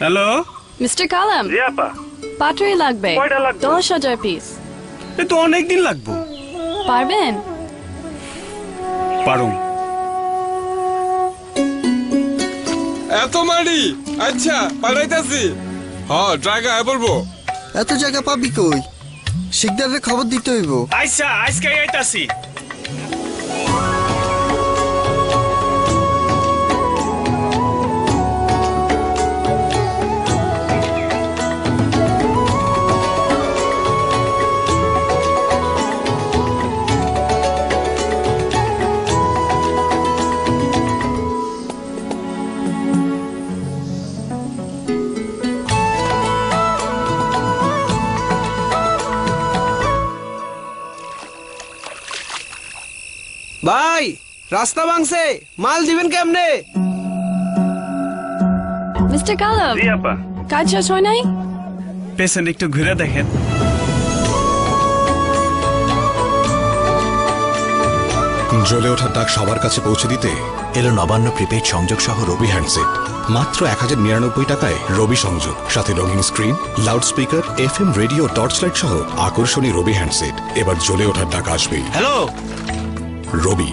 Hello mister কালাম, জি আপা। পাটরি লাগবে। কয়টা লাগবে? 10,000 পিস। এ তো অনেক দিন লাগবো। পারবেন? পারুম। এত মাড়ি? আচ্ছা পাঠাইতাছি। ট্রাকে আয় বলবো। এত জায়গা পাবি কই? শিকদারের খবর দিতে হইব। আচ্ছা আজকে আইতাছি। ভাই রাস্তা ভাঙছে, মাল দিবেন কেমনে? মিস্টার কালাম, জি আপা। কাজ শেষ হয় নাই? পেশেন্ট একটু ঘুরে দেখেন। জ্বলে ওঠার ডাক সবার কাছে পৌঁছে দিতে এলো নবান্ন প্রিপেইড সংযোগ সহ রবি হ্যান্ডসেট। মাত্র 1099 টাকায় রবি সংযোগ, সাথে রঙিন screen, loudspeaker, FM radio, torch light সহ আকর্ষণীয় রবি হ্যান্ডসেট। এবার জ্বলে ওঠার ডাক আসবেই। হ্যালো রবি।